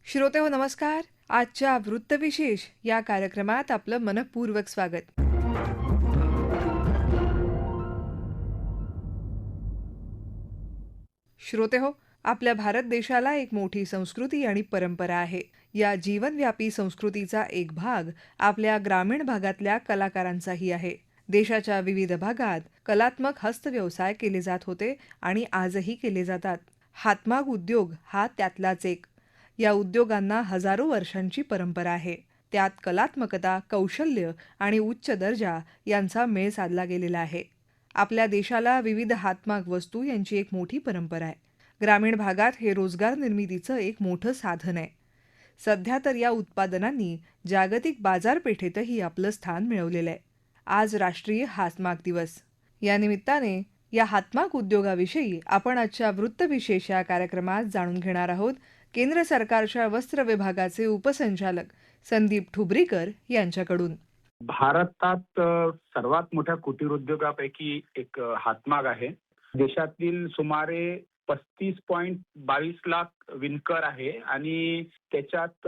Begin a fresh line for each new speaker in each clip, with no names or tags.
श्रोतेहो नमस्कार. आजच्या वृत्तविशेष या कार्यक्रमात आपलं मनःपूर्वक स्वागत. श्रोतेहो, आपल्या भारत देशाला एक मोठी संस्कृती आणि परंपरा आहे. या जीवनव्यापी संस्कृतीचा एक भाग आपल्या ग्रामीण भागातल्या कलाकारांचाही आहे. देशाच्या विविध भागात कलात्मक हस्तव्यवसाय केले जात होते आणि आजही केले जातात. हातमाग उद्योग हा त्यातलाच एक. या उद्योगांना हजारो वर्षांची परंपरा आहे. त्यात कलात्मकता, कौशल्य आणि उच्च दर्जा यांचा मेळ साधला गेलेला आहे. आपल्या देशाला विविध हातमाग वस्तू यांची एक मोठी परंपरा आहे. ग्रामीण भागात हे रोजगार निर्मितीचं एक मोठं साधन आहे. सध्या तर या उत्पादनांनी जागतिक बाजारपेठेतही आपलं स्थान मिळवलेलं आहे. आज राष्ट्रीय हातमाग दिवस. या निमित्ताने या हातमाग उद्योगाविषयी आपण आजच्या वृत्तविशेष या कार्यक्रमात जाणून घेणार आहोत. केंद्र सरकारच्या वस्त्र विभागाचे उपसंचालक संदीप ठुबरीकर यांच्याकडून.
भारतात सर्वात मोठ्या कुटीर उद्योगापैकी एक हातमाग आहे. देशातील सुमारे 35.22 लाख विणकर आहे आणि त्याच्यात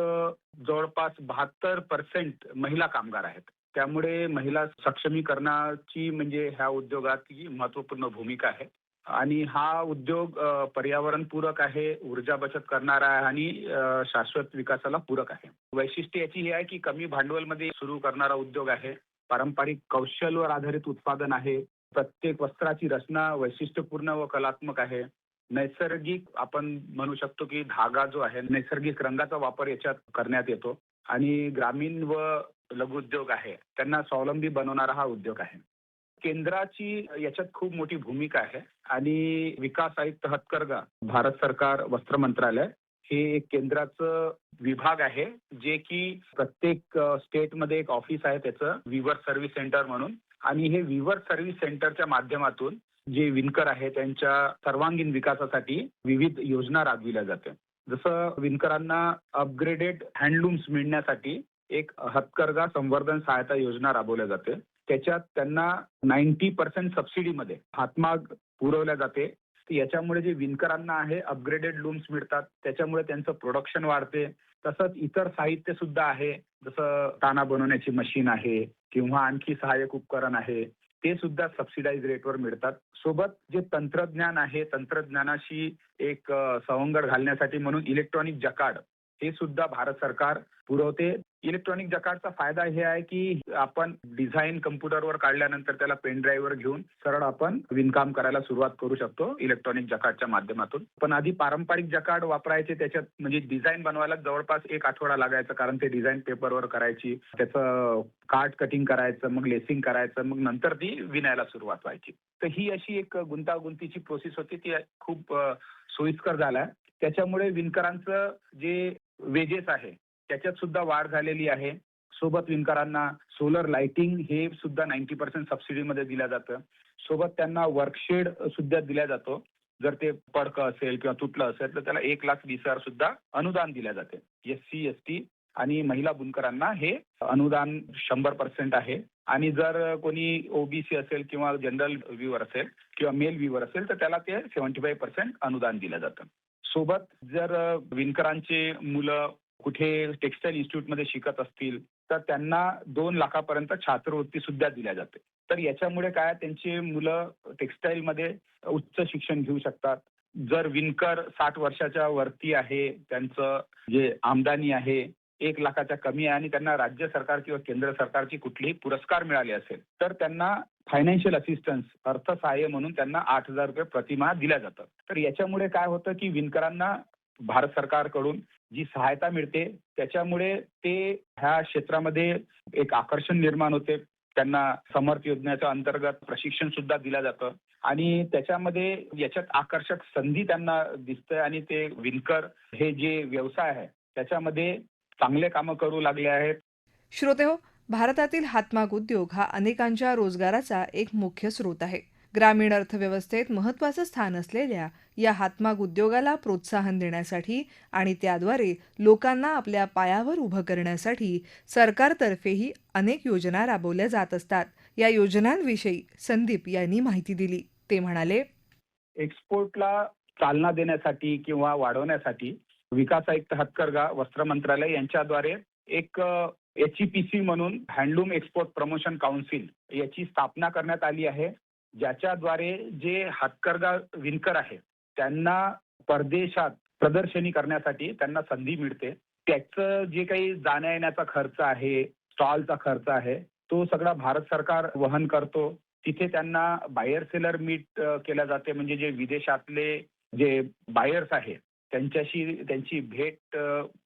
जवळपास 72% महिला कामगार आहेत. त्यामुळे महिला सक्षमीकरणाची म्हणजे ह्या उद्योगाची महत्त्वपूर्ण भूमिका आहे. आणि हा उद्योग पर्यावरणपूरक आहे, ऊर्जा बचत करणारा आहे आणि शाश्वत विकासाला पूरक आहे. वैशिष्ट्य याची ही आहे की कमी भांडवलमध्ये सुरू करणारा उद्योग आहे. पारंपरिक कौशल्यावर आधारित उत्पादन आहे. प्रत्येक वस्त्राची रचना वैशिष्ट्यपूर्ण व कलात्मक आहे. नैसर्गिक आपण म्हणू शकतो की धागा जो आहे, नैसर्गिक रंगाचा वापर याच्यात करण्यात येतो आणि ग्रामीण व लघुउद्योग आहे त्यांना स्वावलंबी बनवणारा हा उद्योग आहे. केंद्राची याच्यात खूप मोठी भूमिका आहे आणि विकास आयुक्त हतकरगा, भारत सरकार वस्त्र मंत्रालय हे एक केंद्राचं विभाग आहे जे की प्रत्येक स्टेटमध्ये एक ऑफिस आहे त्याचं, विवर सर्व्हिस सेंटर म्हणून. आणि हे विवर सर्व्हिस सेंटरच्या माध्यमातून जे विणकर आहे त्यांच्या सर्वांगीण विकासासाठी विविध योजना राबविल्या जाते. जसं विणकरांना अपग्रेडेड हँडलूम्स मिळण्यासाठी एक हतकरगा संवर्धन सहायता योजना राबवल्या जाते. त्याच्यात त्यांना 90% सबसिडीमध्ये हातमाग पुरवल्या जाते. याच्यामुळे जे विणकरांना आहे अपग्रेडेड लूम्स मिळतात, त्याच्यामुळे त्यांचं प्रोडक्शन वाढते. तसंच इतर साहित्य सुद्धा आहे, जसं ताना बनवण्याची मशीन आहे किंवा आणखी सहाय्यक उपकरण आहे, ते सुद्धा सबसिडाइज रेटवर मिळतात. सोबत जे तंत्रज्ञान आहे, तंत्रज्ञानाशी एक सवंगड घालण्यासाठी म्हणून इलेक्ट्रॉनिक जकार्ड हे सुद्धा भारत सरकार पुरवते. इलेक्ट्रॉनिक जकार्डचा फायदा हे आहे की आपण डिझाईन कम्प्युटरवर काढल्यानंतर त्याला पेन ड्राईव्हवर घेऊन सरळ आपण विणकाम करायला सुरुवात करू शकतो इलेक्ट्रॉनिक जकार्डच्या माध्यमातून. पण आधी पारंपरिक जकार्ड वापरायचे, त्याच्यात म्हणजे डिझाईन बनवायला जवळपास 1 आठवडा लागायचा, कारण ते डिझाईन पेपरवर करायची, त्याचं कार्ड कटिंग करायचं, मग लेसिंग करायचं, मग नंतर ती विणायला सुरुवात व्हायची. तर ही अशी एक गुंतागुंतीची प्रोसेस होती, ती खूप सोयीस्कर झालाय. त्याच्यामुळे विणकरांचं जे वेजेस आहे त्याच्यात सुद्धा वाढ झालेली आहे. सोबत विणकरांना सोलर लाइटिंग हे सुद्धा 90% सबसिडीमध्ये दिलं जातं. सोबत त्यांना वर्कशेड सुद्धा दिला जातो. जर ते पडकं असेल किंवा तुटलं असेल तर त्याला 1,20,000 सुद्धा अनुदान दिले जाते. SC, ST आणि महिला बुनकरांना हे अनुदान 100% आहे. आणि जर कोणी OBC असेल किंवा जनरल व्ह्यूवर असेल किंवा मेल व्ह्यूवर असेल तर त्याला ते 75% अनुदान दिलं जातं. सोबत जर विणकरांचे मुलं कुठे टेक्सटाईल इन्स्टिट्यूटमध्ये शिकत असतील तर त्यांना 2 लाखापर्यंत छात्रवृत्ती सुद्धा दिल्या जाते. तर याच्यामुळे काय, त्यांची मुलं टेक्सटाईलमध्ये उच्च शिक्षण घेऊ शकतात. जर विणकर 60 वर्षाच्या वरती आहे, त्यांचं जे आमदानी आहे 1 लाखाच्या कमी आहे आणि त्यांना राज्य सरकार किंवा केंद्र सरकारची कुठलीही पुरस्कार मिळाले असेल तर त्यांना फायनान्शियल असिस्टन्स, अर्थसहाय्य म्हणून त्यांना 8,000 रुपये प्रतिमाह दिल्या जातं. तर याच्यामुळे काय होतं की विणकरांना भारत सरकारकडून जी सहायता मिळते त्याच्यामुळे ते ह्या क्षेत्रामध्ये एक आकर्षण निर्माण होते. त्यांना समर्थ योजनेच्या अंतर्गत प्रशिक्षण सुद्धा दिलं जातं आणि त्याच्यामध्ये याच्यात आकर्षक संधी त्यांना दिसते आणि ते विणकर हे जे व्यवसाय आहे त्याच्यामध्ये चांगले कामं करू लागले आहेत.
श्रोतेहो, भारतातील हातमाग उद्योग हा अनेकांच्या रोजगाराचा एक मुख्य स्रोत आहे. ग्रामीण अर्थव्यवस्थेत महत्त्वाचं स्थान असलेल्या या हातमाग उद्योगाला प्रोत्साहन देण्यासाठी आणि त्याद्वारे लोकांना आपल्या पायावर उभं करण्यासाठी सरकारतर्फेही अनेक योजना राबवल्या जात असतात. या योजनांविषयी संदीप यांनी माहिती दिली. ते म्हणाले,
एक्सपोर्टला चालना देण्यासाठी किंवा वाढवण्यासाठी विकास आयुक्त हातकरघा वस्त्र मंत्रालय यांच्याद्वारे एक HEPC म्हणून हँडलूम एक्सपोर्ट प्रमोशन काउन्सिल याची स्थापना करण्यात आली आहे, ज्याच्याद्वारे जे हातकरघा विणकर आहे त्यांना परदेशात प्रदर्शनी करण्यासाठी त्यांना संधी मिळते. त्याचं जे काही जाण्या येण्याचा खर्च आहे, स्टॉलचा खर्च आहे, तो सगळा भारत सरकार वहन करतो. तिथे त्यांना बायर सेलर मीट केल्या जाते, म्हणजे जे विदेशातले जे बायर्स आहे त्यांची भेट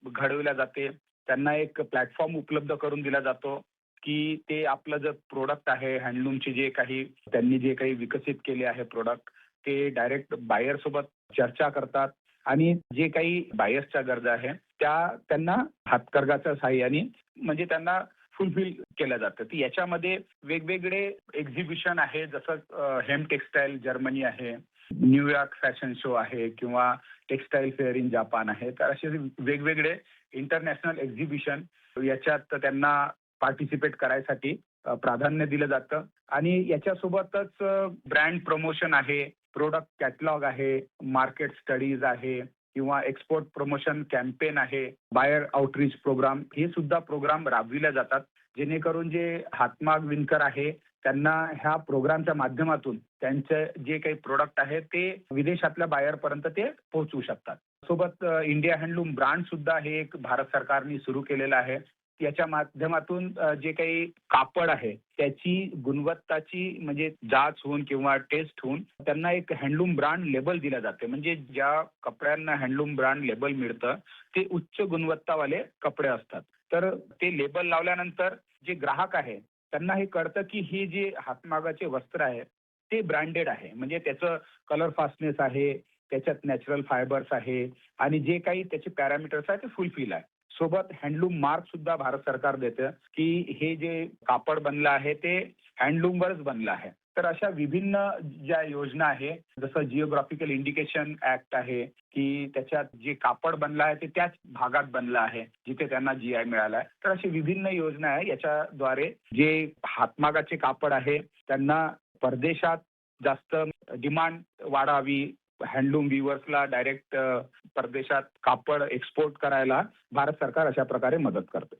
घडवल्या जाते. त्यांना एक प्लॅटफॉर्म उपलब्ध करून दिला जातो की ते आपलं जे प्रोडक्ट आहे हँडलूमचे त्यांनी जे काही विकसित केले आहे प्रोडक्ट, ते डायरेक्ट बायर सोबत चर्चा करतात आणि जे काही बायर्सच्या गरजा आहे त्या त्यांना हातकरघाच्या साहाय्याने म्हणजे त्यांना फुलफिल केलं जातं. ती याच्यामध्ये वेगवेगळे एक्झिबिशन आहे, जसं हेम टेक्सटाईल जर्मनी आहे, न्यूयॉर्क फॅशन शो आहे किंवा टेक्सटाईल फेअर इन जपान आहे. तर असे वेगवेगळे इंटरनॅशनल एक्झिबिशन याच्यात त्यांना पार्टिसिपेट करायसाठी प्राधान्य दिलं जातं. आणि याच्यासोबतच ब्रँड प्रमोशन आहे, प्रोडक्ट कॅटलॉग आहे, मार्केट स्टडीज आहे किंवा एक्सपोर्ट प्रमोशन कॅम्पेन आहे, बायर आउटरीच प्रोग्राम, हे सुद्धा प्रोग्राम राबविले जातात, जेणेकरून जे हातमाग विणकर आहे त्यांना ह्या प्रोग्रामच्या माध्यमातून त्यांचे जे काही प्रोडक्ट आहे ते विदेशातल्या बायरपर्यंत ते पोहोचवू शकतात. सोबत इंडिया हँडलूम ब्रँड सुद्धा हे एक भारत सरकारने सुरू केलेलं आहे. याच्या माध्यमातून जे काही कापड आहे त्याची गुणवत्ताची म्हणजे जाच होऊन किंवा टेस्ट होऊन त्यांना एक हँडलूम ब्रँड लेबल दिलं जाते. म्हणजे ज्या कपड्यांना हँडलूम ब्रँड लेबल मिळतं ते उच्च गुणवत्तावाले कपडे असतात. तर ते लेबल लावल्यानंतर जे ग्राहक आहे त्यांना हे कळतं की हे जे हातमागाचे वस्त्र आहे ते ब्रँडेड आहे, म्हणजे त्याचं कलर फास्टनेस आहे, त्याच्यात नॅचरल फायबर्स आहे आणि जे काही त्याचे पॅरामीटर्स आहे ते फुलफिल आहे. सोबत हँडलूम मार्क सुद्धा भारत सरकार देतं की हे जे कापड बनलं आहे ते हँडलूमवरच बनलं आहे. तर अशा विभिन्न ज्या योजना आहे, जसं जिओग्राफिकल इंडिकेशन ऍक्ट आहे की त्याच्यात जे कापड बनलं आहे ते त्याच भागात बनलं आहे जिथे त्यांना GI मिळाला आहे. तर अशी विभिन्न योजना आहे, याच्याद्वारे जे हातमागाचे कापड आहे त्यांना परदेशात जास्त डिमांड वाढावी, हँडलूम व्हिवर्सला डायरेक्ट परदेशात कापड एक्सपोर्ट करायला भारत सरकार अशा प्रकारे मदत करते.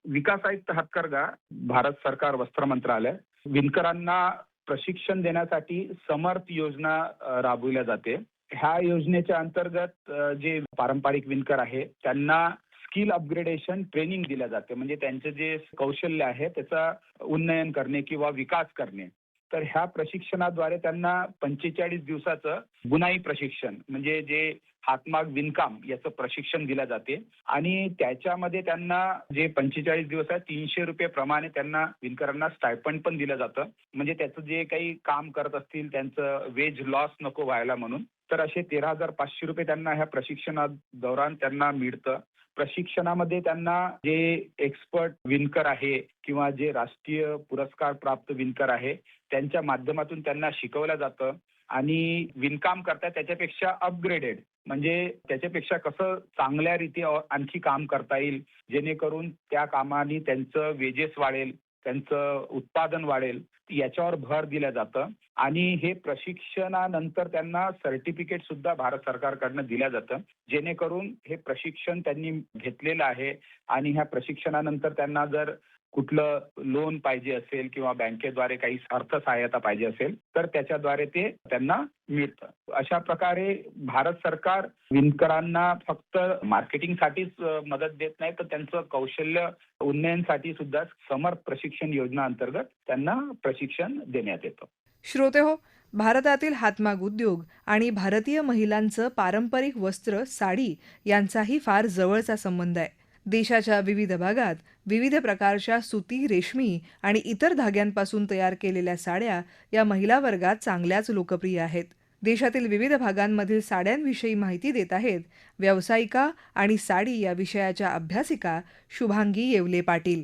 विकास आयुक्त हातकरघा भारत सरकार वस्त्र मंत्रालय विणकरांना प्रशिक्षण देण्यासाठी समर्थ योजना राबविल्या जाते. ह्या योजनेच्या अंतर्गत जे पारंपरिक विणकर आहे त्यांना स्किल अपग्रेडेशन ट्रेनिंग दिल्या जाते, म्हणजे त्यांचे जे कौशल्य आहे त्याचा उन्नयन करणे किंवा विकास करणे. तर ह्या प्रशिक्षणाद्वारे त्यांना 45 दिवसाचं बुनाई प्रशिक्षण म्हणजे जे हातमाग विणकाम याचं प्रशिक्षण दिलं जाते आणि त्याच्यामध्ये त्यांना जे 45 दिवस आहे 300 रुपये प्रमाणे त्यांना विणकरांना स्टायपंड पण दिलं जातं, म्हणजे त्याचं जे काही काम करत असतील त्यांचं वेज लॉस नको व्हायला म्हणून. तर असे 13,500 रुपये त्यांना ह्या प्रशिक्षणादौरान त्यांना मिळतं. प्रशिक्षणामध्ये त्यांना जे एक्सपर्ट विणकर आहे किंवा जे राष्ट्रीय पुरस्कार प्राप्त विणकर आहे त्यांच्या माध्यमातून त्यांना शिकवलं जातं आणि विणकाम करतात त्याच्यापेक्षा अपग्रेडेड म्हणजे त्याच्यापेक्षा कसं चांगल्या रीती आणखी काम करता येईल, जेणेकरून त्या कामाने त्यांचं वेजेस वाढेल, त्यांचं उत्पादन वाढेल, याच्यावर भर दिलं जातं. आणि हे प्रशिक्षणानंतर त्यांना सर्टिफिकेट सुद्धा भारत सरकारकडनं दिलं जातं, जेणेकरून हे प्रशिक्षण त्यांनी घेतलेलं आहे आणि ह्या प्रशिक्षणानंतर त्यांना जर कुठलं लोन पाहिजे असेल किंवा बँकेद्वारे काही अर्थसहाय्यता पाहिजे असेल तर त्याच्याद्वारे ते त्यांना मिळतं. अशा प्रकारे भारत सरकार विणकरांना फक्त मार्केटिंगसाठीच मदत देत नाही, तर त्यांचं कौशल्य उन्नयनासाठी सुद्धा समर्थ प्रशिक्षण योजना अंतर्गत त्यांना प्रशिक्षण देण्यात येतं.
श्रोतेहो, भारतातील हातमाग उद्योग आणि भारतीय महिलांचं पारंपरिक वस्त्र साडी यांचाही फार जवळचा संबंध आहे. देशाच्या विविध भागात विविध प्रकारच्या सुती, रेशमी आणि इतर धाग्यांपासून तयार केलेल्या साड्या या महिला वर्गात चांगल्याच लोकप्रिय आहेत. देशातील विविध भागांमधील साड्यांविषयी माहिती देत आहेत व्यावसायिका आणि साडी या विषयाच्या अभ्यासिका शुभांगी येवले पाटील.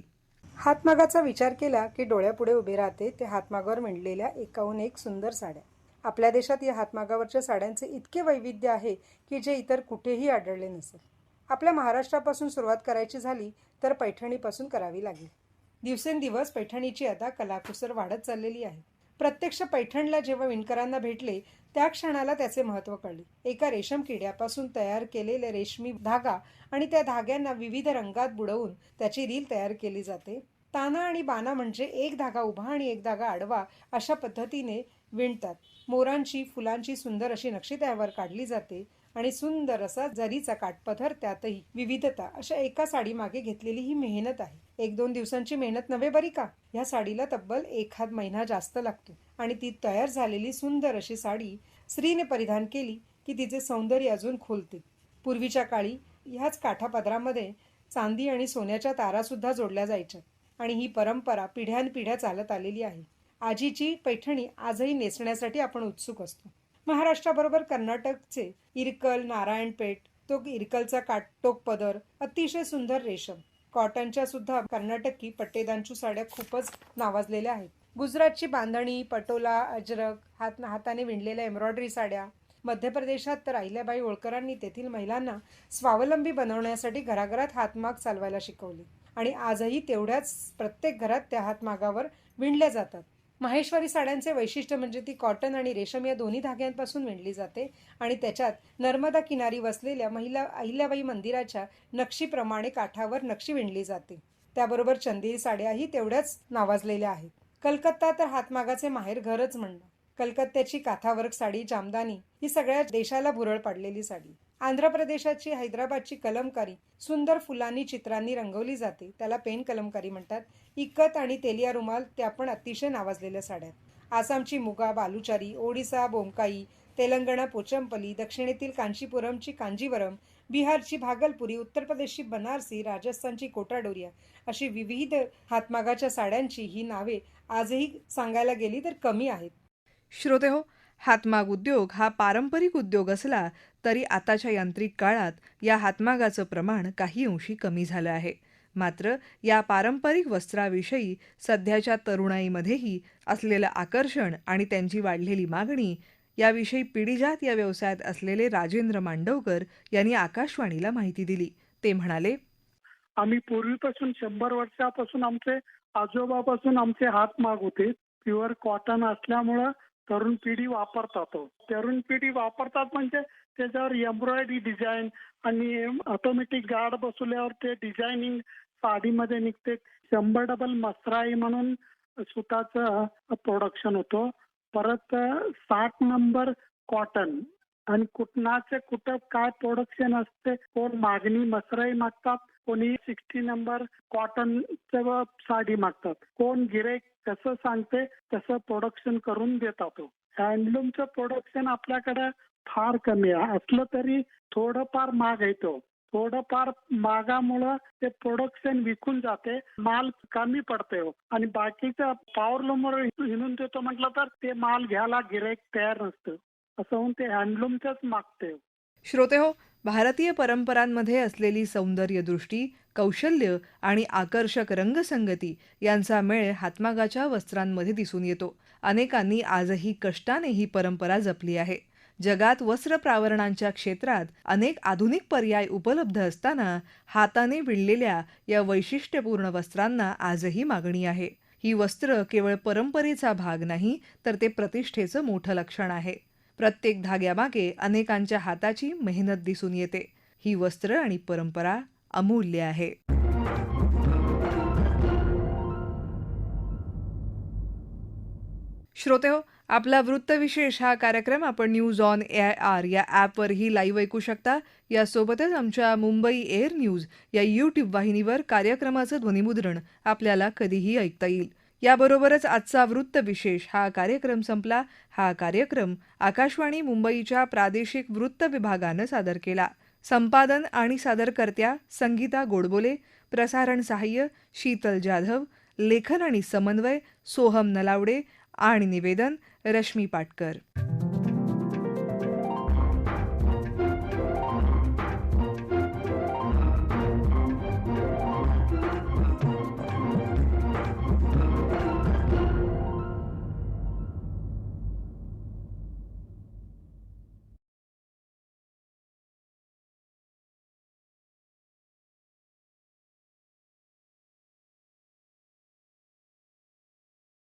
हातमागाचा विचार केला की डोळ्यापुढे उभे राहते ते हातमागावर विणलेल्या एकाहून एक सुंदर साड्या. आपल्या देशात या हातमागावरच्या साड्यांचे इतके वैविध्य आहे की जे इतर कुठेही आढळले नसेल. आपल्या महाराष्ट्रापासून सुरुवात करायची झाली तर पैठणीपासून करावी लागेल. दिवसेंदिवस पैठणीची आता कलाकुसर वाढत चाललेली आहे. प्रत्यक्ष पैठणला जेव्हा विणकरांना भेटले त्या क्षणाला त्याचे महत्त्व कळले. एका रेशम किड्यापासून तयार केलेले रेशमी धागा आणि त्या धाग्यांना विविध रंगात बुडवून त्याची रील तयार केली जाते. ताना आणि बाना म्हणजे एक धागा उभा आणि एक धागा आडवा अशा पद्धतीने विणतात. मोरांची, फुलांची सुंदर अशी नक्षी त्यावर काढली जाते आणि सुंदर असा जरीचा काठपदर, त्यातही विविधता, अशा एका साडीमागे घेतलेली ही मेहनत आहे. 1-2 दिवसांची मेहनत नव्हे बरी का. ह्या साडीला तब्बल 1 महिना जास्त लागतो आणि ती तयार झालेली सुंदर अशी साडी स्त्रीने परिधान केली की तिचे सौंदर्य अजून खुलते. पूर्वीच्या काळी ह्याच काठापदरामध्ये चांदी आणि सोन्याच्या तारासुद्धा जोडल्या जायच्या आणि ही परंपरा पिढ्यानपिढ्या चालत आलेली आहे. आजीची पैठणी आजही नेसण्यासाठी आपण उत्सुक असतो. महाराष्ट्राबरोबर कर्नाटकचे इरकल, नारायणपेठ, तो इरकलचा काटटोक पदर, अतिशय सुंदर रेशम, कॉटनच्या सुद्धा कर्नाटकी पट्टेदांचू साड्या खूपच नावाजलेल्या आहेत. गुजरातची बांधणी, पटोला, अजरक, हाताने विणलेल्या एम्ब्रॉयडरी साड्या. मध्य प्रदेशात तर अहिल्याबाई होळकरांनी तेथील महिलांना स्वावलंबी बनवण्यासाठी घराघरात हातमाग चालवायला शिकवले आणि आजही तेवढ्याच प्रत्येक घरात त्या हातमागावर विणल्या जातात. माहेश्वरी साड्यांचे वैशिष्ट्य म्हणजे ती कॉटन आणि रेशम या दोन्ही धाग्यांपासून विणली जाते आणि त्याच्यात नर्मदा किनारी वसलेल्या अहिल्याबाई मंदिराच्या नक्षीप्रमाणे काठावर नक्षी विणली जाते. त्याबरोबर चंदेरी साड्याही तेवढ्याच नावाजलेल्या आहेत. कलकत्ता तर हातमागाचे माहेर घरच म्हणणं. कलकत्त्याची काथावर्क साडी, जामदानी ही सगळ्या देशाला भुरळ पाडलेली साडी. आंध्र प्रदेशाची, हैदराबादची कलमकारी सुंदर फुलांनी, चित्रांनी रंगवली जाते. त्याला पेन कलमकारी म्हणतात. इक्कत आणि तेलिया रुमाल त्या पण अतिशय नावाजलेल्या साड्या. आसामची मुगा, बालुचारी, ओडिसा बोमकाई, तेलंगणा पोचमपल्ली, दक्षिणेतील कांचीपुरमची कांजीवरम, बिहारची भागलपुरी, उत्तर प्रदेशची बनारसी, राजस्थानची कोटाडोरिया अशी विविध हातमागाच्या साड्यांची ही नावे आजही सांगायला गेली तर कमी आहेत.
श्रोतेहो, हातमाग उद्योग हा पारंपरिक उद्योग असला तरी आताच्या यांत्रिक काळात या हातमागाचं प्रमाण काही अंशी कमी झालं आहे. मात्र या पारंपरिक वस्त्राविषयी सध्याच्या तरुणाईमध्येही असलेलं आकर्षण आणि त्यांची वाढलेली मागणी याविषयी पिढीजात या व्यवसायात असलेले राजेंद्र मांडवकर यांनी आकाशवाणीला माहिती दिली. ते म्हणाले,
आम्ही पूर्वीपासून 100 वर्षापासून आमचे आजोबापासून आमचे हातमाग होते. प्युअर कॉटन असल्यामुळं तरुण पिढी वापरतात. तरुण पिढी वापरतात म्हणजे त्याच्यावर एम्ब्रॉयडरी डिझाईन आणि ऑटोमॅटिक गार्ड बसवल्यावर ते डिझायनिंग साडीमध्ये निघते. 100 डबल मसराई म्हणून सुताचं प्रोडक्शन होतं. परत 60 नंबर कॉटन आणि कुठनाचे कुठं काय प्रोडक्शन असते. कोण मागणी मसराई मागतात, कोणी 60 नंबर कॉटनचं साडी मागतात. कोण गिरेक कसं सांगते तसं प्रोडक्शन करून देतात. हँडलूमचं प्रोडक्शन आपल्याकडे फार कमी आहे. असलं तरी थोडंफार माग येतो. थोडंफार मागामुळं ते प्रोडक्शन विकून जाते, माल कमी पडते आणि बाकीचं पॉवरलूमवर हिणून देतो म्हटलं तर ते माल घ्यायला गिरेक तयार नसतं. असं होऊन ते हँडलूमचंच मागते.
श्रोतेहो, भारतीय परंपरांमध्ये असलेली सौंदर्यदृष्टी, कौशल्य आणि आकर्षक रंगसंगती यांचा मेळ हातमागाच्या वस्त्रांमध्ये दिसून येतो. अनेकांनी आजही कष्टाने ही परंपरा जपली आहे. जगात वस्त्र प्रावरणांच्या क्षेत्रात अनेक आधुनिक पर्याय उपलब्ध असताना हाताने विणलेल्या या वैशिष्ट्यपूर्ण वस्त्रांना आजही मागणी आहे. ही वस्त्र केवळ परंपरेचा भाग नाही, तर ते प्रतिष्ठेचं मोठं लक्षण आहे. प्रत्येक धाग्यामागे अनेकांच्या हाताची मेहनत दिसून येते. ही वस्त्र आणि परंपरा अमूल्य आहे. श्रोतेहो, आपला वृत्तविशेष हा कार्यक्रम आपण न्यूज ऑन AIR या ॲपवरही लाईव्ह ऐकू शकता. यासोबतच आमच्या मुंबई एअर न्यूज या YouTube वाहिनीवर कार्यक्रमाचं ध्वनिमुद्रण आपल्याला कधीही ऐकता येईल. याबरोबरच आजचा वृत्तविशेष हा कार्यक्रम संपला. हा कार्यक्रम आकाशवाणी मुंबईच्या प्रादेशिक वृत्त विभागानं सादर केला. संपादन आणि सादरकर्त्या संगीता गोडबोले, प्रसारण सहाय्य शीतल जाधव, लेखन आणि समन्वय सोहम नलावडे आणि निवेदन रश्मी पाटकर.